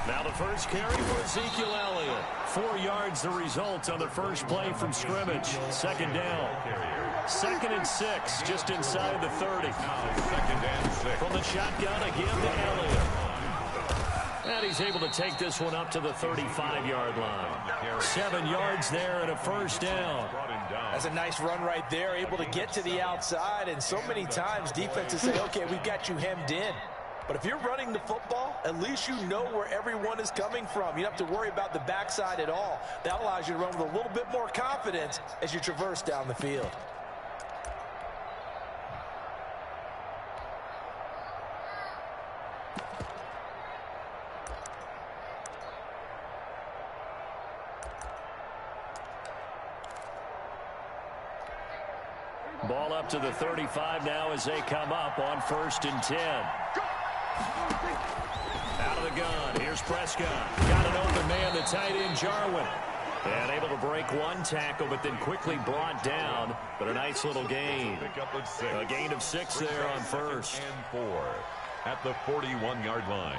Now the first carry for Ezekiel Elliott. 4 yards the result on the first play from scrimmage. Second down. 2nd and 6, just inside the 30. Second and 6. From the shotgun again to Elliott. And he's able to take this one up to the 35-yard line. 7 yards there and a first down. That's a nice run right there, able to get to the outside. And so many times defenses say, okay, we've got you hemmed in. But if you're running the football, at least you know where everyone is coming from. You don't have to worry about the backside at all. That allows you to run with a little bit more confidence as you traverse down the field. Ball up to the 35 now as they come up on 1st and 10. Out of the gun. Here's Prescott. Got an open man, the tight end, Jarwin. And able to break one tackle, but then quickly brought down. But a nice little gain. A gain of 6 there on 1st. And 4 at the 41-yard line.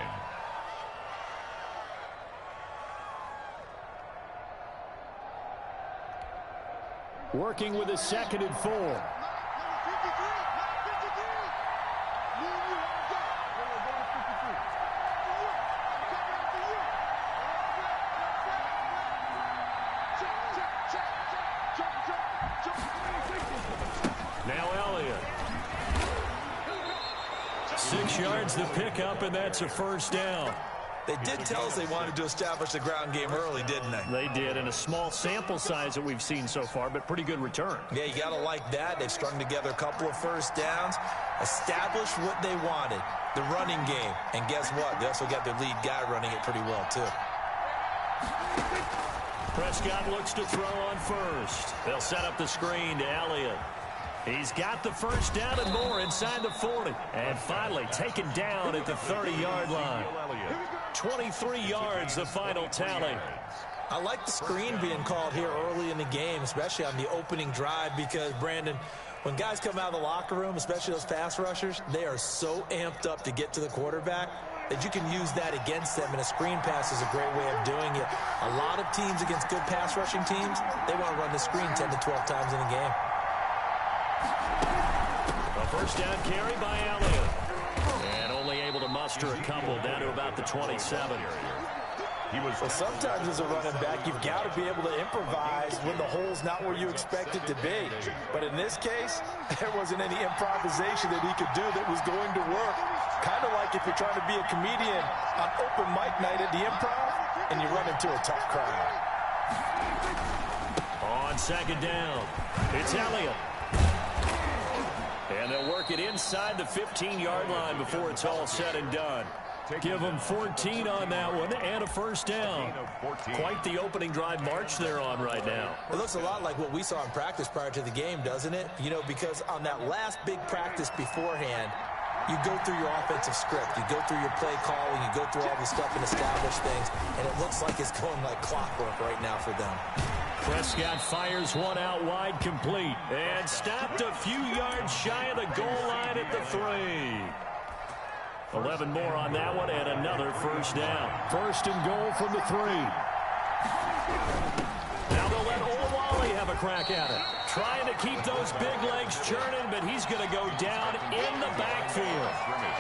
Working with a 2nd and 4. Now Elliott. 6 yards the pickup, and that's a first down. They did tell us they wanted to establish the ground game early, didn't they? They did, in a small sample size that we've seen so far, but pretty good return. Yeah, you got to like that. They've strung together a couple of first downs, established what they wanted, the running game. And guess what? They also got their lead guy running it pretty well, too. Prescott looks to throw on 1st. They'll set up the screen to Elliott. He's got the first down and more inside the 40. And finally taken down at the 30-yard line. 23 yards, the final tally. I like the screen being called here early in the game, especially on the opening drive, because, Brandon, when guys come out of the locker room, especially those pass rushers, they are so amped up to get to the quarterback that you can use that against them, and a screen pass is a great way of doing it. A lot of teams against good pass rushing teams, they want to run the screen 10 to 12 times in a game. A first down carry by Elliott. And only able to muster a couple down to about the 27. Well, sometimes as a running back, you've got to be able to improvise when the hole's not where you expect it to be. But in this case, there wasn't any improvisation that he could do that was going to work. Kind of like if you're trying to be a comedian on open mic night at the Improv and you run into a tough crowd. On 2nd down, it's Elliott. And they'll work it inside the 15-yard line before it's all said and done. Give them 14 on that one and a first down. Quite the opening drive march they're on right now. It looks a lot like what we saw in practice prior to the game, doesn't it? You know, because on that last big practice beforehand, you go through your offensive script. You go through your play calling. You go through all the stuff and establish things. And it looks like it's going like clockwork right now for them. Prescott fires one out wide, complete. And stopped a few yards shy of the goal line at the 3. 11 more on that one and another first down. 1st and goal from the 3. Now they'll let Olawale have a crack at it. Trying to keep those big legs churning, but he's going to go down in the backfield.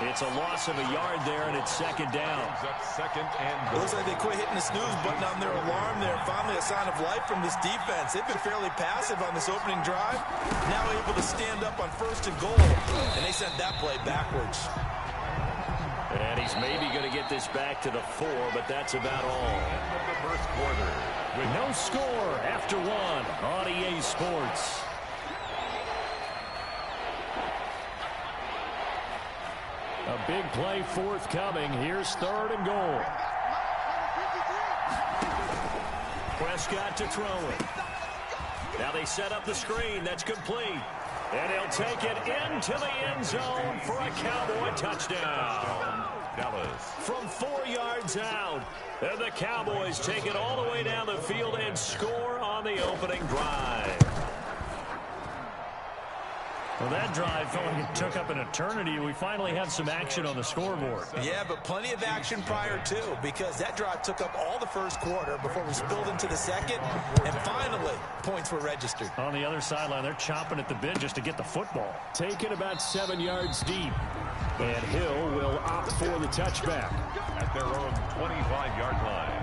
It's a loss of a yard there, and it's 2nd down. It looks like they quit hitting the snooze button on their alarm there. Finally a sign of life from this defense. They've been fairly passive on this opening drive. Now able to stand up on 1st and goal, and they sent that play backwards. And he's maybe going to get this back to the 4, but that's about all. End of the first quarter. With no score after 1 on EA Sports. A big play forthcoming. Here's 3rd and goal. Prescott to throw it. Now they set up the screen. That's complete. And he'll take it into the end zone for a Cowboy touchdown. Dallas. From 4 yards out. And the Cowboys take it all the way down the field. would score on the opening drive. Well, that drive felt like it took up an eternity. We finally have some action on the scoreboard. Yeah, but plenty of action prior to, because that drive took up all the first quarter before we spilled into the second, and finally, points were registered. On the other sideline, they're chomping at the bit just to get the football. Taken about 7 yards deep. And Hill will opt for the touchback. At their own 25-yard line.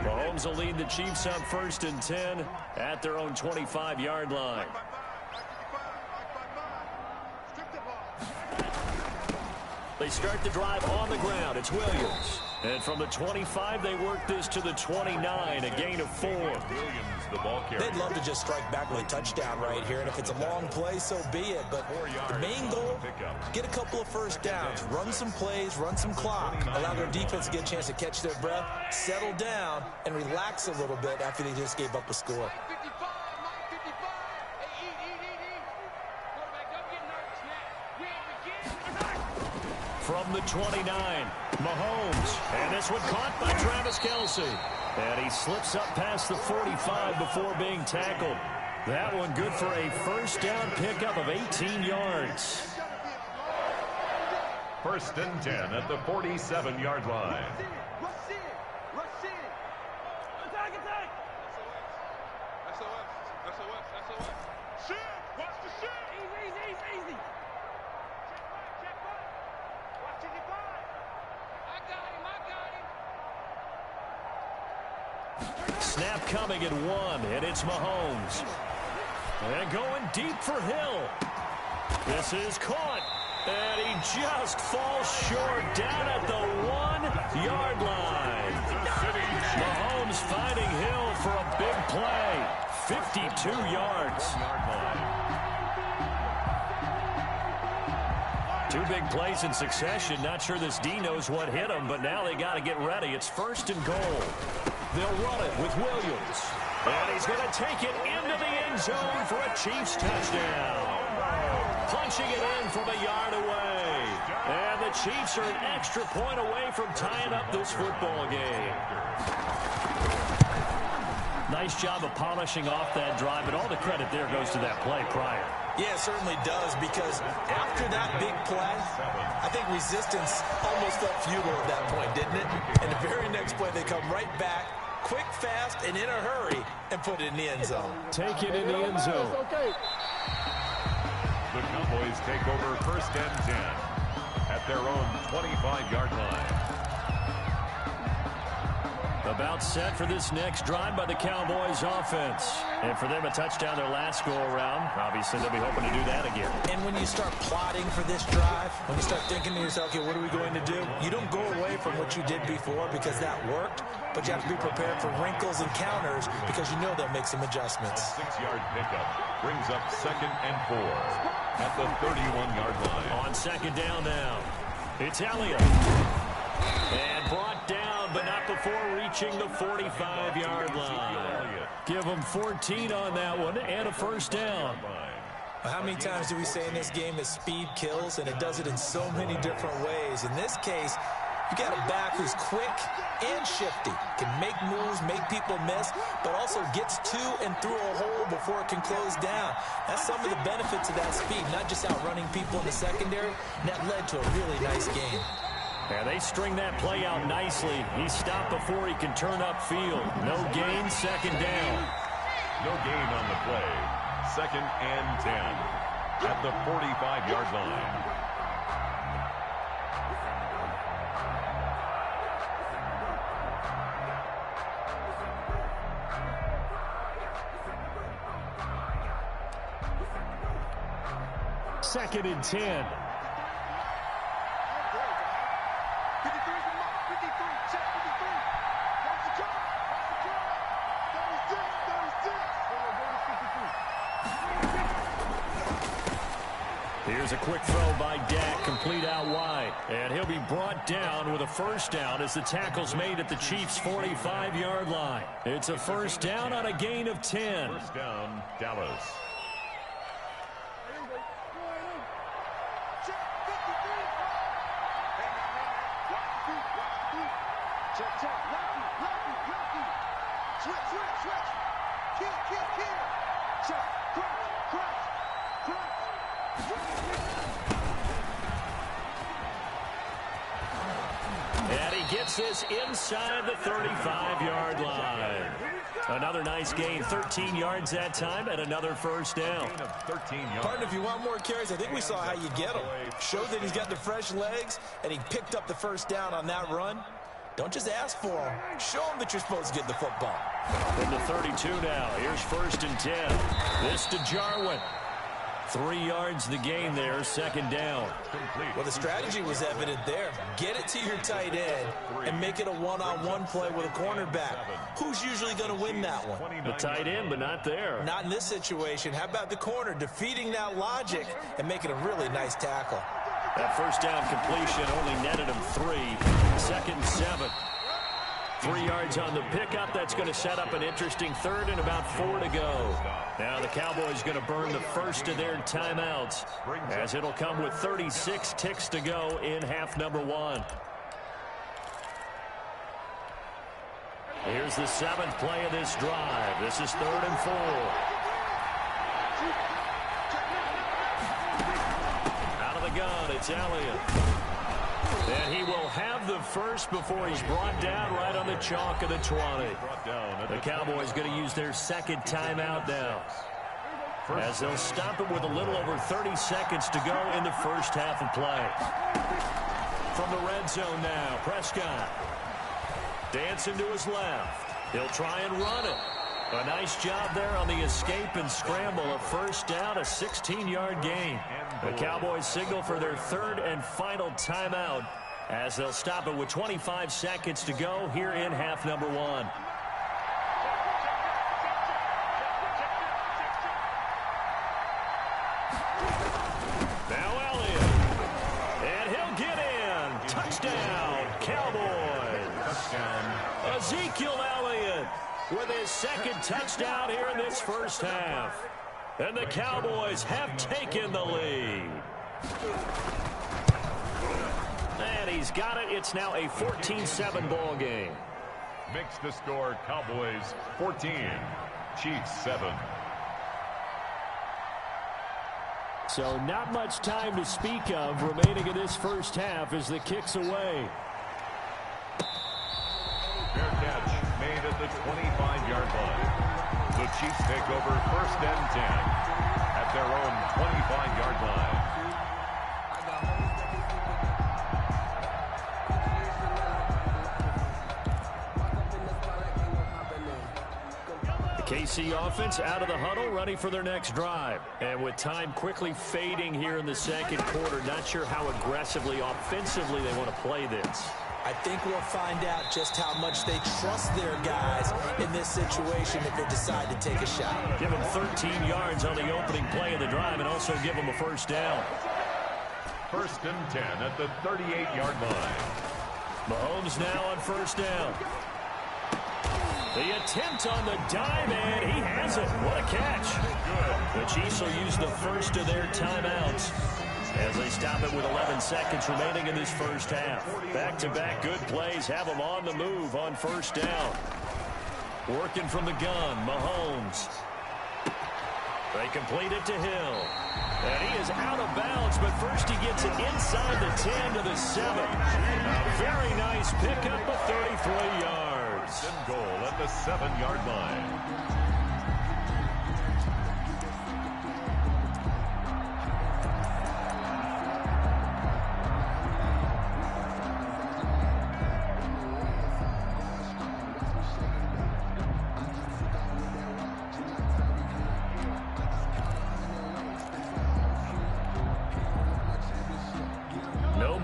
Mahomes will lead the Chiefs up 1st and 10 at their own 25-yard line. They start the drive on the ground. It's Williams. And from the 25, they work this to the 29, a gain of 4. Williams, the ball carrier. They'd love to just strike back with a touchdown right here, and if it's a long play, so be it. But the main goal, get a couple of first downs, run some plays, run some clock, allow their defense to get a chance to catch their breath, settle down, and relax a little bit after they just gave up a score. From the 29, Mahomes. And this one caught by Travis Kelce. And he slips up past the 45 before being tackled. That one good for a first down pickup of 18 yards. 1st and 10 at the 47-yard line. Snap coming at 1, and it's Mahomes. And going deep for Hill. This is caught, and he just falls short down at the 1-yard line. Mahomes finding Hill for a big play. 52 yards. 2 big plays in succession. Not sure this D knows what hit him, but now they got to get ready. It's 1st and goal. They'll run it with Williams. And he's going to take it into the end zone for a Chiefs touchdown. Punching it in from a yard away. And the Chiefs are an extra point away from tying up this football game. Nice job of polishing off that drive, but all the credit there goes to that play prior. Yeah, it certainly does, because after that big play, I think resistance almost felt futile at that point, didn't it? And the very next play, they come right back, quick, fast, and in a hurry, and put it in the end zone. Take it in the end zone. The Cowboys take over 1st and 10 at their own 25-yard line. About set for this next drive by the Cowboys offense. And for them, a touchdown their last go-around. Obviously, they'll be hoping to do that again. And when you start plotting for this drive, when you start thinking to yourself, okay, what are we going to do? You don't go away from what you did before because that worked, but you have to be prepared for wrinkles and counters because you know they'll make some adjustments. A 6-yard pickup brings up 2nd and 4 at the 31-yard line. On 2nd down now, it's Elliott. And brought down, but not before reaching the 45-yard line. Give them 14 on that one and a first down. How many times do we say in this game that speed kills, and it does it in so many different ways? In this case, you got a back who's quick and shifty, can make moves, make people miss, but also gets to and through a hole before it can close down. That's some of the benefits of that speed, not just outrunning people in the secondary, and that led to a really nice game. And they string that play out nicely. He stopped before he can turn upfield. No gain, 2nd down. No gain on the play. 2nd and 10 at the 45-yard line. 2nd and 10. Here's a quick throw by Dak, complete out wide. And he'll be brought down with a first down as the tackle's made at the Chiefs' 45-yard line. It's a first down on a gain of 10. First down, Dallas. And he gets this inside the 35-yard line. Another nice gain, 13 yards that time, and another first down. 13 yards. Pardon, if you want more carries, I think we saw how you get him. Showed that he's got the fresh legs, and he picked up the first down on that run. Don't just ask for him. Show him that you're supposed to get the football. From the 32 now, here's 1st and 10. This to Jarwin. 3 yards the gain there, 2nd down. Well, the strategy was evident there. Get it to your tight end and make it a one-on-one play with a cornerback. Who's usually going to win that one? The tight end, but not there. Not in this situation. How about the corner defeating that logic and making a really nice tackle? That first down completion only netted him 3. 2nd and 7. 3 yards on the pickup. That's going to set up an interesting 3rd and about 4 to go. Now the Cowboys going to burn the first of their timeouts as it'll come with 36 ticks to go in half number 1. Here's the 7th play of this drive. This is 3rd and 4. Out of the gun, it's Elliott. And he will have the first before he's brought down right on the chalk of the 20. The Cowboys going to use their 2nd timeout now, as they'll stop it with a little over 30 seconds to go in the first half of play. From the red zone now, Prescott. Dancing to his left. He'll try and run it. A nice job there on the escape and scramble. A first down, a 16-yard gain. The Cowboys signal for their 3rd and final timeout as they'll stop it with 25 seconds to go here in half number 1. Now Elliott. And he'll get in. Touchdown, Cowboys. Touchdown. Ezekiel Elliott with his 2nd touchdown here in this first half. And the Cowboys have taken the lead. And he's got it. It's now a 14-7 ball game. Makes the score Cowboys 14, Chiefs 7. So not much time to speak of remaining in this first half as the kick's away. Fair catch made at the 25-yard line. The Chiefs take over 1st and 10 at their own 25-yard line. The KC offense out of the huddle, ready for their next drive. And with time quickly fading here in the 2nd quarter, not sure how aggressively, offensively they want to play this. I think we'll find out just how much they trust their guys in this situation if they decide to take a shot. Give them 13 yards on the opening play of the drive and also give them a first down. 1st and 10 at the 38-yard line. Mahomes now on first down. The attempt on the dime, and he has it. What a catch. The Chiefs will use the first of their timeouts as they stop it with 11 seconds remaining in this first half. Back-to-back good plays have them on the move on first down. Working from the gun, Mahomes. They complete it to Hill. And he is out of bounds, but first he gets it inside the 10 to the 7. A very nice pickup of 33 yards. And goal at the 7-yard line.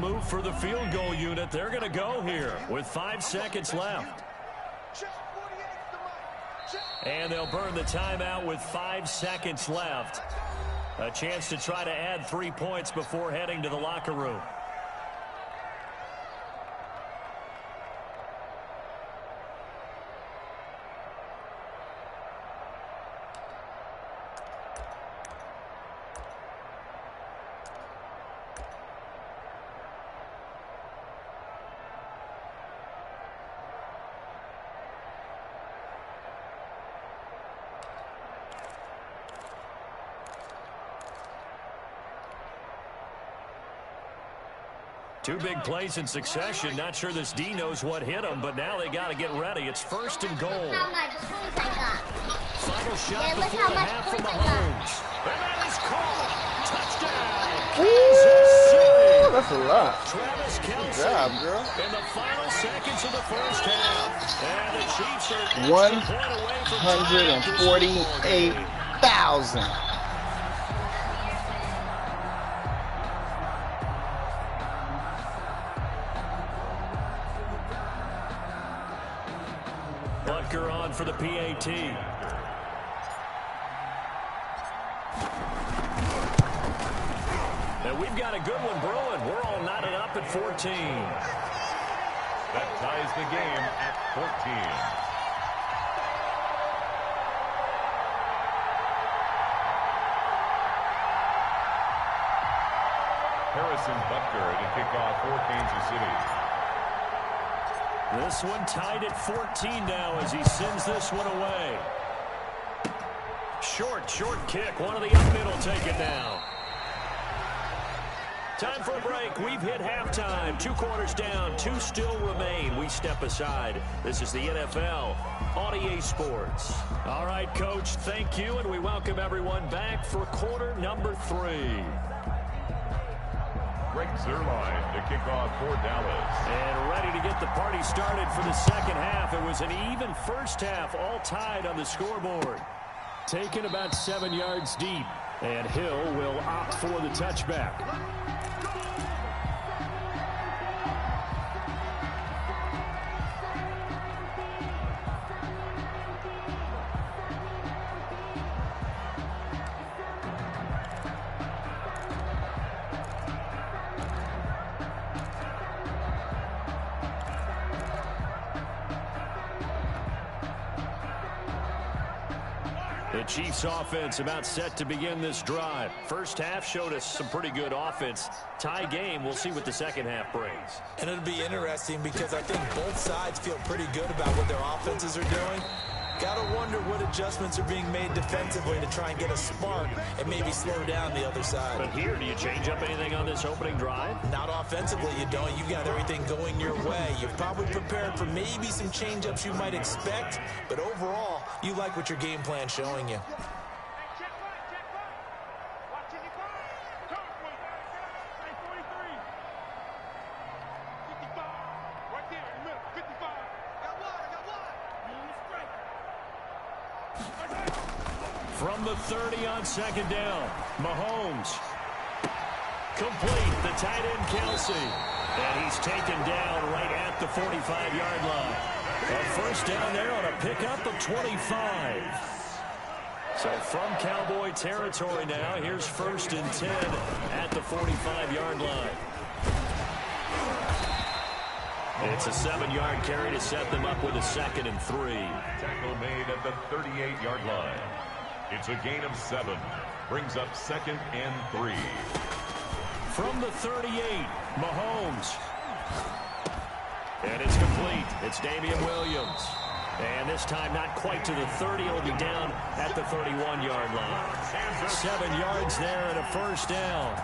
move for the field goal unit. They're going to go here with 5 seconds left. And they'll burn the timeout with 5 seconds left. A chance to try to add 3 points before heading to the locker room. Two big plays in succession. Not sure this D knows what hit him, but now they got to get ready. It's 1st and goal. Final shot before the half from Mahomes. And that is caught. Touchdown. Ooh, that's a lot. Travis Kelce. Good job, girl. In the final seconds of the first half. And the Chiefs are 148,000. Butker on for the PAT. And we've got a good one brewing. We're all knotted up at 14. That ties the game at 14. Harrison Butker to kick off for Kansas City. This one tied at 14 now as he sends this one away. Short kick. One of the up middle take it down. Time for a break. We've hit halftime. 2 quarters down. 2 still remain. We step aside. This is the NFL on EA Sports. All right, Coach, thank you, and we welcome everyone back for quarter number 3. Greg Zuerlein to kick off for Dallas. And ready to get the party started for the second half. It was an even first half, all tied on the scoreboard. Taken about 7 yards deep, and Hill will opt for the touchback. The Chiefs offense about set to begin this drive. First half showed us some pretty good offense. Tie game. We'll see what the second half brings. And it'll be interesting because I think both sides feel pretty good about what their offenses are doing. Got to wonder what adjustments are being made defensively to try and get a spark and maybe slow down the other side. But here, do you change up anything on this opening drive? Not offensively, you don't. You've got everything going your way. You've probably prepared for maybe some change-ups you might expect, but overall, you like what your game plan's showing you. From the 30 on second down, Mahomes. Complete, the tight end Kelce. And he's taken down right at the 45-yard line. A first down there on a pickup of 25. So from Cowboy territory now, here's 1st and 10 at the 45-yard line. It's a 7-yard carry to set them up with a 2nd and 3. Tackle made at the 38-yard line. It's a gain of 7. Brings up 2nd and 3. From the 38, Mahomes. And it's complete. It's Damian Williams. And this time not quite to the 30. It'll be down at the 31-yard line. 7 yards there and a first down.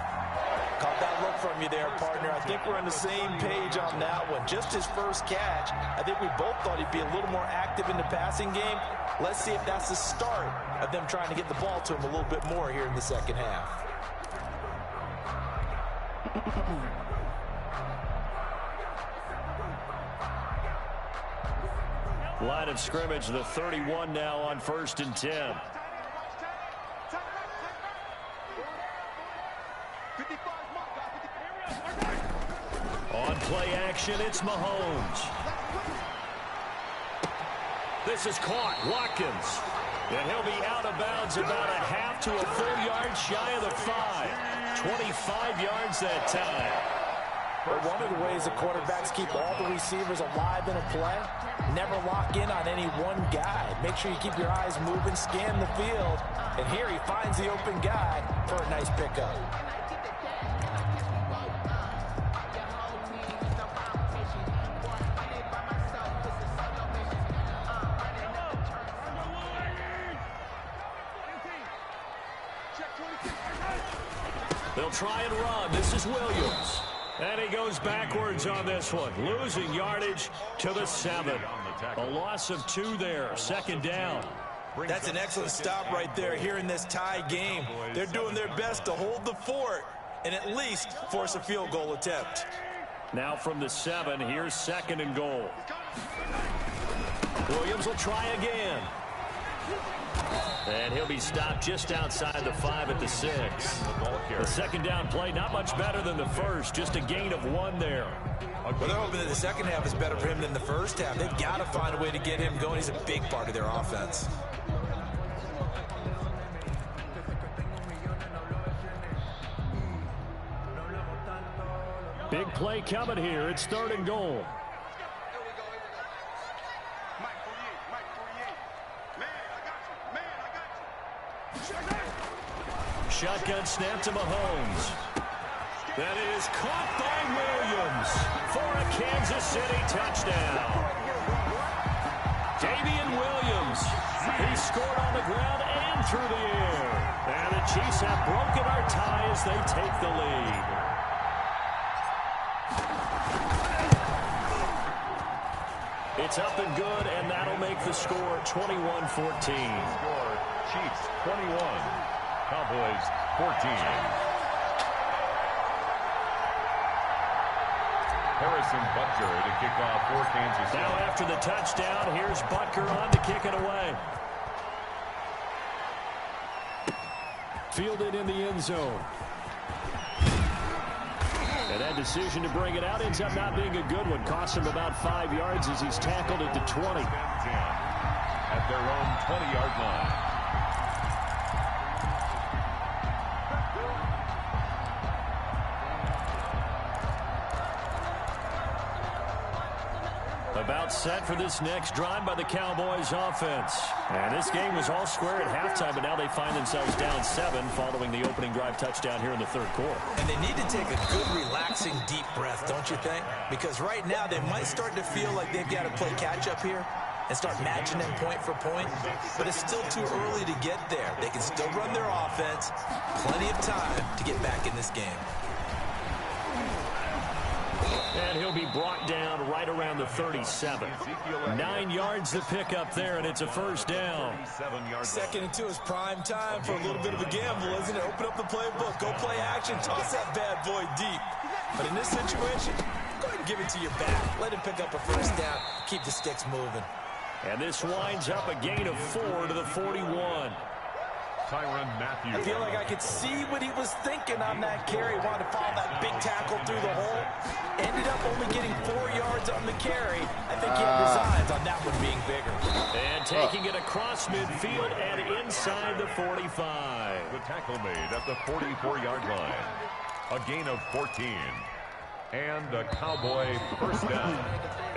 Caught that look from you there, partner. I think we're on the same page on that one. Just his first catch. I think we both thought he'd be a little more active in the passing game. Let's see if that's the start of them trying to get the ball to him a little bit more here in the second half. Line of scrimmage, the 31 now on 1st and 10. play action. It's Mahomes. This is caught. Watkins. And he'll be out of bounds about a half to a full yard shy of the 5. 25 yards that time. But one of the ways the quarterbacks keep all the receivers alive in a play, never lock in on any one guy. Make sure you keep your eyes moving, scan the field. And here he finds the open guy for a nice pickup. They'll try and run. This is Williams. And he goes backwards on this one, losing yardage to the 7. A loss of 2 there, second down. That's an excellent stop right there here in this tie game. They're doing their best to hold the fort and at least force a field goal attempt. Now from the 7, here's second and goal. Williams will try again. And he'll be stopped just outside the 5 at the 6. The second down play, not much better than the first, just a gain of 1 there. Well, they're hoping that the second half is better for him than the first half. They've got to find a way to get him going. He's a big part of their offense. Big play coming here. It's third and goal. Shotgun snap to Mahomes. That is caught by Williams for a Kansas City touchdown. Damian Williams. He scored on the ground and through the air. And the Chiefs have broken our tie as they take the lead. It's up and good, and that'll make the score 21-14. Score, Chiefs 21. Cowboys 14. Harrison Butker to kick off for Kansas City. Now after the touchdown, here's Butker on to kick it away. Fielded in the end zone. And that decision to bring it out ends up not being a good one. Costs him about 5 yards as he's tackled at the 20. At their own 20-yard line. About set for this next drive by the Cowboys offense. And this game was all square at halftime, but now they find themselves down 7 following the opening drive touchdown here in the third quarter. And they need to take a good, relaxing, deep breath, don't you think? Because right now they might start to feel like they've got to play catch-up here and start matching them point for point. But it's still too early to get there. They can still run their offense. Plenty of time to get back in this game. And he'll be brought down right around the 37. 9 yards to pick up there, and it's a first down. 2nd and 2 is prime time for a little bit of a gamble, isn't it? Open up the playbook, go play action, toss that bad boy deep. But in this situation, go ahead and give it to your back. Let him pick up a first down, keep the sticks moving. And this winds up a gain of 4 to the 41. Tyrann Mathieu. I feel like I could see what he was thinking on that carry. Wanted to follow that big tackle through the hole. Ended up only getting 4 yards on the carry. I think he had designs on that one being bigger. And taking it across midfield and inside the 45. The tackle made at the 44-yard line. A gain of 14. And a Cowboy first down.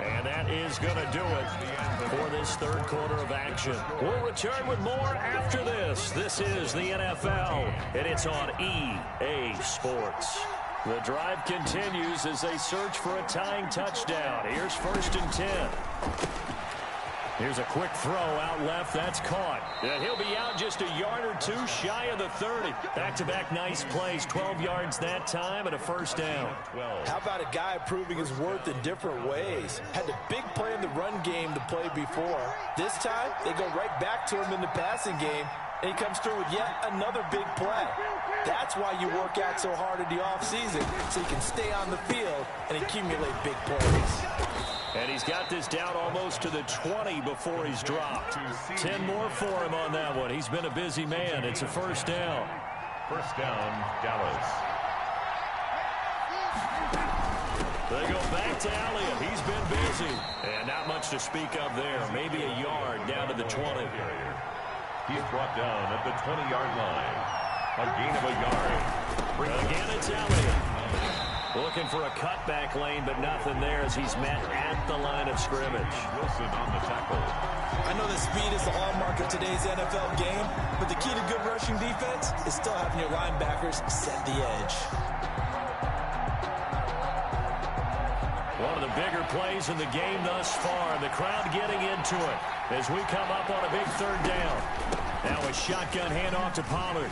And that is going to do it for this third quarter of action. We'll return with more after this. This is the NFL, and it's on EA Sports. The drive continues as they search for a tying touchdown. Here's 1st and 10. Here's a quick throw out left. That's caught. And he'll be out just a yard or 2 shy of the 30. Back-to-back nice plays. 12 yards that time and a first down. How about a guy proving his worth in different ways? Had a big play in the run game to play before. This time, they go right back to him in the passing game, and he comes through with yet another big play. That's why you work out so hard in the offseason, so you can stay on the field and accumulate big plays. And he's got this down almost to the 20 before he's dropped. 10 more for him on that one. He's been a busy man. It's a first down. First down, Dallas. They go back to Elliott. He's been busy. And not much to speak of there. Maybe a yard down to the 20. He's brought down at the 20-yard line. A gain of a yard. Again, it's Elliott. Looking for a cutback lane, but nothing there as he's met at the line of scrimmage. Wilson on the tackle. I know that speed is the hallmark of today's NFL game, but the key to good rushing defense is still having your linebackers set the edge. One of the bigger plays in the game thus far. The crowd getting into it as we come up on a big third down. Now a shotgun handoff to Pollard.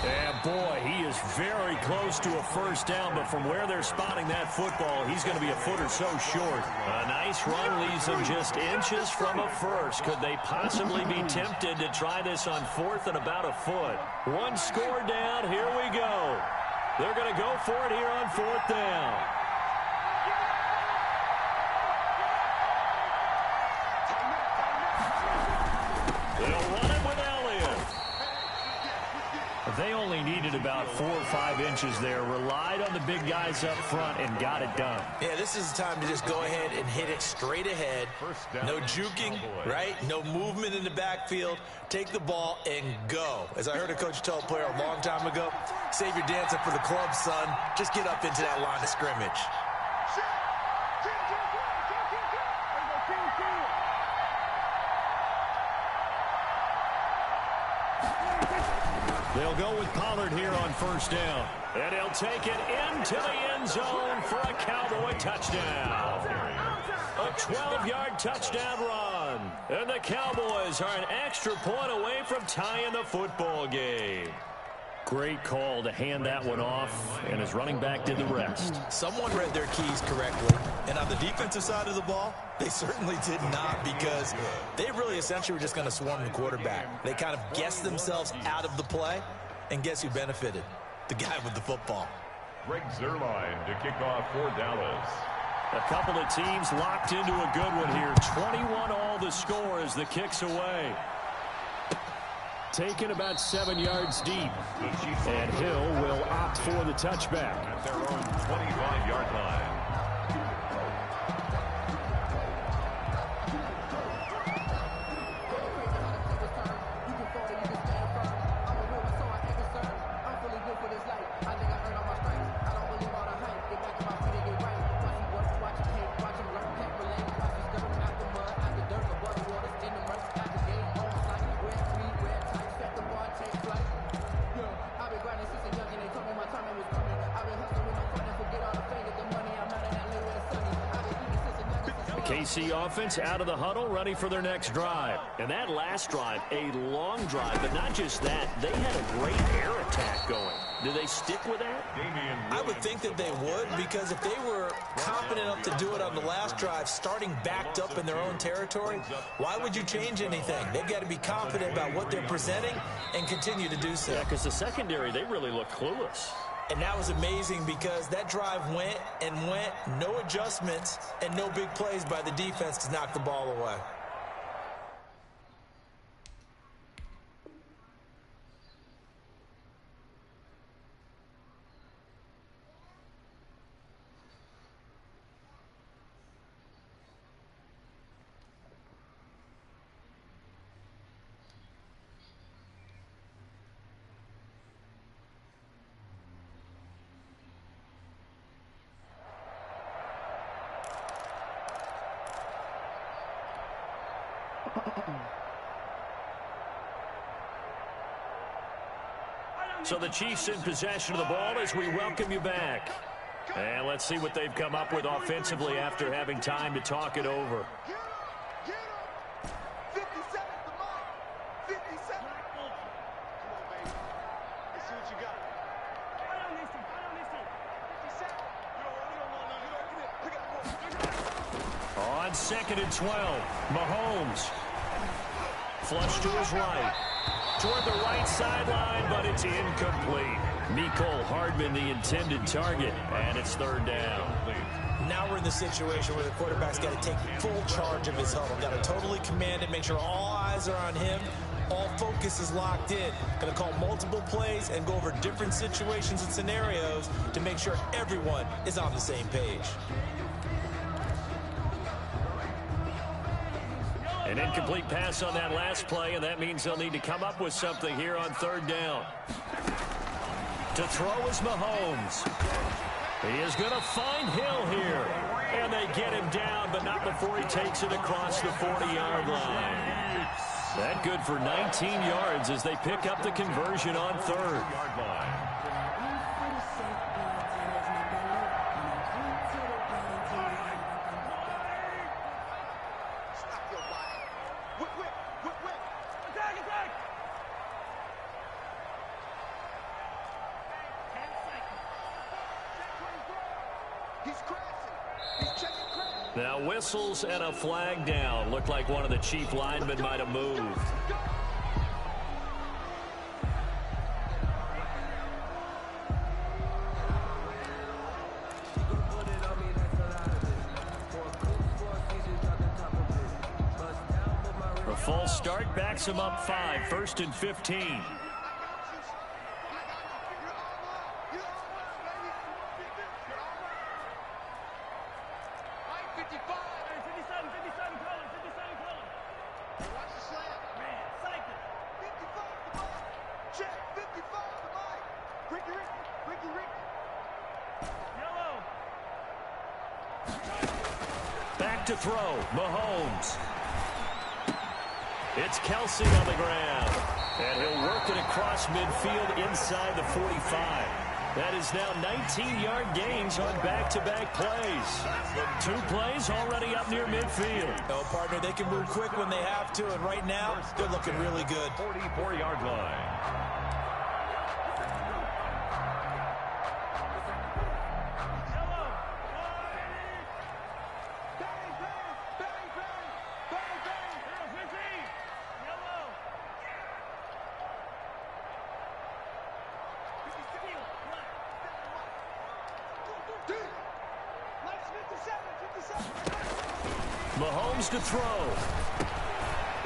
And boy, he is very close to a first down, but from where they're spotting that football, he's going to be a foot or so short. A nice run leaves them just inches from a first. Could they possibly be tempted to try this on fourth and about a foot? One score down, here we go. They're going to go for it here on fourth down. They'll run it with Elliott. They only needed about 4 or 5 inches there. Relied on the big guys up front and got it done. Yeah, this is the time to just go ahead and hit it straight ahead. No juking, right? No movement in the backfield. Take the ball and go. As I heard a coach tell a player a long time ago, save your dancing for the club, son. Just get up into that line of scrimmage. They'll go with Pollard here on first down. And he'll take it into the end zone for a Cowboy touchdown. A 12-yard touchdown run. And the Cowboys are an extra point away from tying the football game. Great call to hand that one off, and his running back did the rest. Someone read their keys correctly, and on the defensive side of the ball, they certainly did not, because they really essentially were just going to swarm the quarterback. They kind of guessed themselves out of the play, and guess who benefited? The guy with the football. Greg Zuerlein to kick off for Dallas. A couple of teams locked into a good one here. 21 all the score as the kick's away. Taken about 7 yards deep. And Hill will opt for the touchback. At their own 25-yard line. KC offense out of the huddle, ready for their next drive. And that last drive, a long drive, but not just that. They had a great air attack going. Do they stick with that? I would think that they would, because if they were confident enough to do it on the last drive, starting backed up in their own territory, why would you change anything? They've got to be confident about what they're presenting and continue to do so. Yeah, because the secondary, they really look clueless. And that was amazing, because that drive went and went, no adjustments, and no big plays by the defense to knock the ball away. So the Chiefs in possession of the ball as we welcome you back. And let's see what they've come up with offensively after having time to talk it over. On 2nd and 12, Mahomes. Flush to his right. Toward the right sideline, but it's incomplete. Mecole Hardman, the intended target, and it's 3rd down. Now we're in the situation where the quarterback's got to take full charge of his huddle. Got to totally command it, make sure all eyes are on him, All focus is locked in. Going to call multiple plays and go over different situations and scenarios to make sure everyone is on the same page. An incomplete pass on that last play, and that means they'll need to come up with something here on third down. To throw is Mahomes. He is going to find Hill here. And they get him down, but not before he takes it across the 40-yard line. That good for 19 yards as they pick up the conversion on third. Now whistles and a flag down. Looked like one of the chief linemen might have moved. A false start backs him up 5, 1st and 15. Back to throw, Mahomes. It's Kelsey on the ground. And he'll work it across midfield inside the 45. That is now 19-yard gains on back-to-back plays. 2 plays already up near midfield. No, partner, they can move quick when they have to, and right now, they're looking really good. 44-yard line. Mahomes to throw.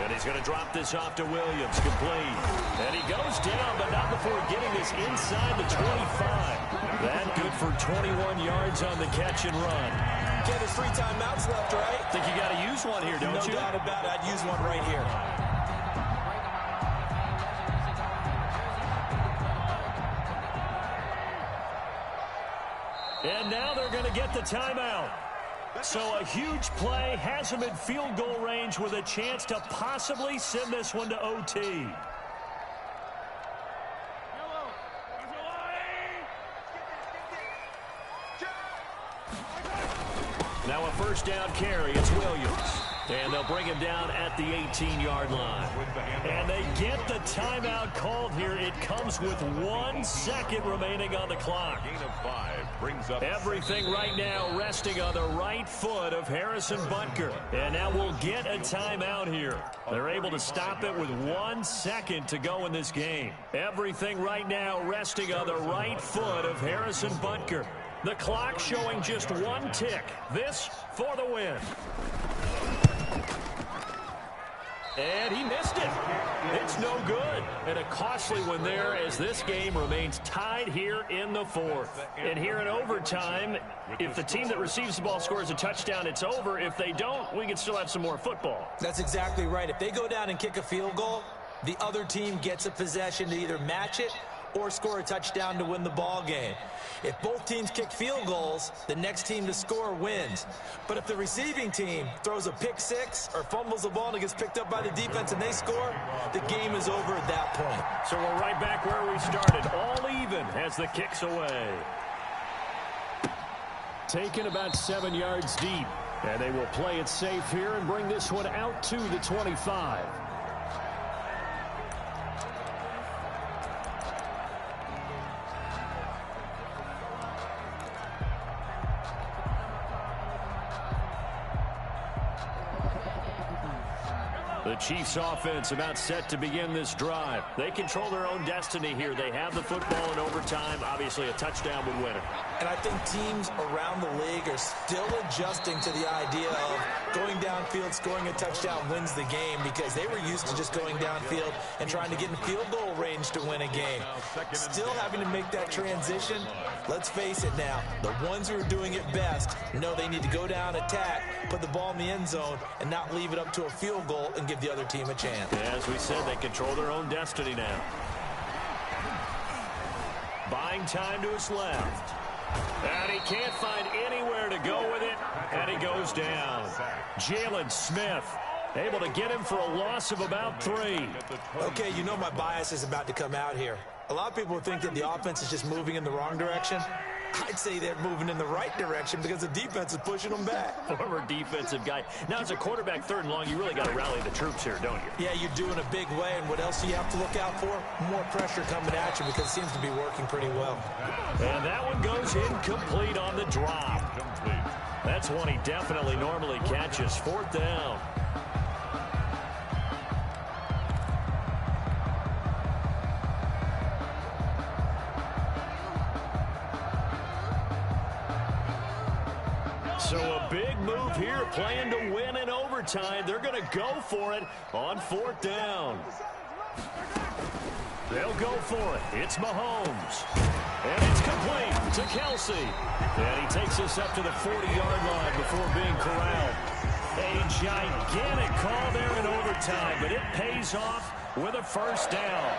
And he's going to drop this off to Williams, complete. And he goes down, but not before getting this inside the 25. That good for 21 yards on the catch and run. Get his 3 timeouts left, right? Think you got to use one here, don't you? No doubt about it. I'd use one right here. And now they're going to get the timeout. So a huge play has him in field goal range with a chance to possibly send this one to OT. Now a first down carry. It's Williams. And they'll bring him down at the 18-yard line. And they get the timeout called here. It comes with 1 second remaining on the clock. Gain of 5 brings up everything right now resting on the right foot of Harrison Butker. And now we'll get a timeout here. They're able to stop it with 1 second to go in this game. Everything right now resting on the right foot of Harrison Butker. The clock showing just 1 tick. This for the win. And he missed it. It's no good. And a costly one there as this game remains tied here in the 4th. And here in overtime, if the team that receives the ball scores a touchdown, it's over. If they don't, we can still have some more football. That's exactly right. If they go down and kick a field goal, the other team gets a possession to either match it or score a touchdown to win the ball game. If both teams kick field goals, the next team to score wins. But if the receiving team throws a pick 6 or fumbles the ball and it gets picked up by the defense and they score, the game is over at that point. So we're right back where we started, all even as the kick's away. Taken about 7 yards deep, and they will play it safe here and bring this one out to the 25. The Chiefs offense about set to begin this drive. They control their own destiny here. They have the football in overtime. Obviously, a touchdown would win it. And I think teams around the league are still adjusting to the idea of going downfield, scoring a touchdown wins the game, because they were used to just going downfield and trying to get in field goal range to win a game. Still having to make that transition. Let's face it now, the ones who are doing it best know they need to go down, attack, put the ball in the end zone, and not leave it up to a field goal and give the other team a chance. Yeah, as we said, they control their own destiny now. Buying time to his left. And he can't find anywhere to go with it, and he goes down. Jalen Smith able to get him for a loss of about 3. Okay, you know my bias is about to come out here. A lot of people think that the offense is just moving in the wrong direction. I'd say they're moving in the right direction because the defense is pushing them back. Former defensive guy. Now, as a quarterback, 3rd and long, you really got to rally the troops here, don't you? Yeah, you do in a big way. And what else do you have to look out for? More pressure coming at you, because it seems to be working pretty well. And that one goes incomplete on the drop. That's one he definitely normally catches. 4th down. So a big move here, playing to win in overtime. They're going to go for it on 4th down. They'll go for it. It's Mahomes. And it's complete to Kelsey. And he takes us up to the 40-yard line before being corralled. A gigantic call there in overtime, but it pays off with a 1st down.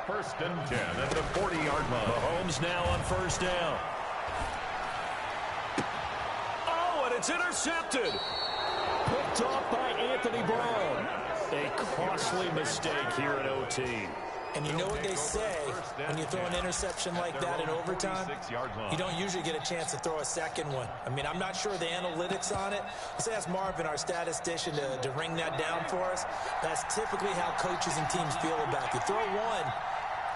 1st and 10 at the 40-yard line. Mahomes now on 1st down. It's intercepted. Picked off by Anthony Brown. A costly mistake here at OT. And you know what they say, when you throw an interception like that in overtime, you don't usually get a chance to throw a second one. I mean, I'm not sure the analytics on it. Let's ask Marvin, our statistician, to ring that down for us. That's typically how coaches and teams feel about it. You throw one,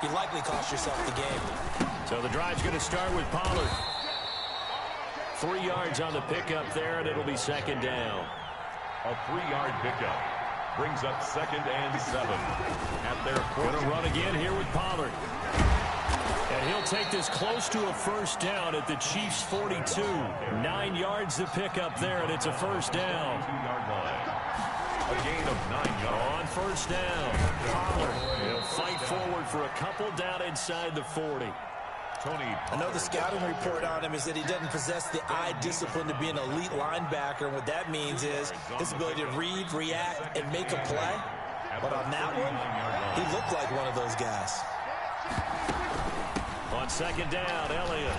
you likely cost yourself the game. So the drive's going to start with Pollard. 3 yards on the pickup there, and it'll be 2nd down. A 3-yard pickup brings up 2nd and 7 at their 40. Going to run again here with Pollard. And he'll take this close to a 1st down at the Chiefs' 42. 9 yards to pick up there, and it's a 1st down. 2-yard line. A gain of 9 yards. On 1st down, Pollard will fight forward for a couple down inside the 40. I know the scouting report on him is that he doesn't possess the eye discipline to be an elite linebacker. And what that means is his ability to read, react, and make a play. But on that one, he looked like one of those guys. On 2nd down, Elliott.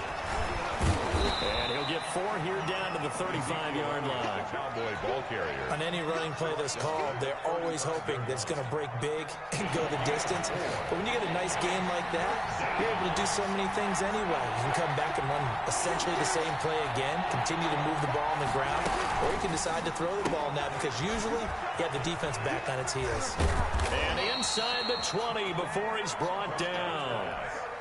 And he'll get 4 here down to the 35-yard line. Cowboy ball carrier. On any running play that's called, they're always hoping that it's going to break big and go the distance. But when you get a nice game like that, you're able to do so many things anyway. You can come back and run essentially the same play again, continue to move the ball on the ground, or you can decide to throw the ball now, because usually you have the defense back on its heels. And inside the 20 before he's brought down.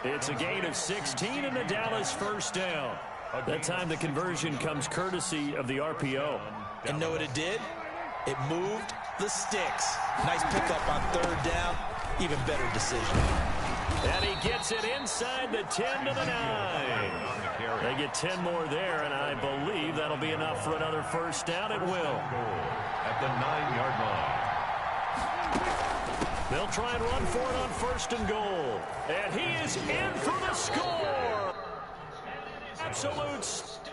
It's a gain of 16 in the Dallas 1st down. That time the conversion comes courtesy of the RPO. And know what it did? It moved the sticks. Nice pickup on 3rd down. Even better decision. And he gets it inside the 10 to the 9. They get 10 more there, and I believe that'll be enough for another 1st down. It will. At the 9-yard line. They'll try and run for it on 1st and goal. And he is in for the score. Absolute